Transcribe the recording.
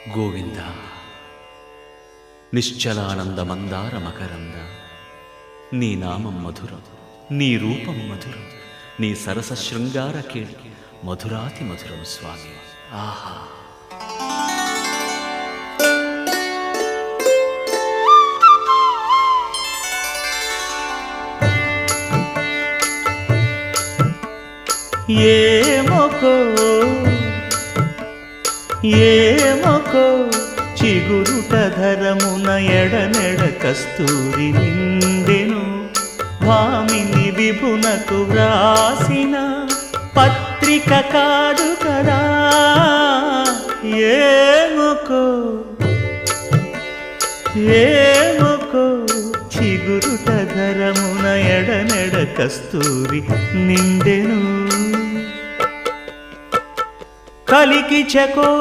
గోవింద నిశ్చలానంద మందార మకరంద నీ నామం మధురం, నీ రూపం మధురం, నీ సరస శృంగార కేళి మధురాతి మధురం స్వామి. ఆహా! ఏమొకో చిగురుట ధరమున ఎడనెడ కస్తూరి నిండెను, భామిని విభునకు వ్రాసిన పత్రిక కాదు కదా. ఏమొకో చిగురుట ధరమున ఎడనెడ కస్తూరి నిండెను, కలికి చకో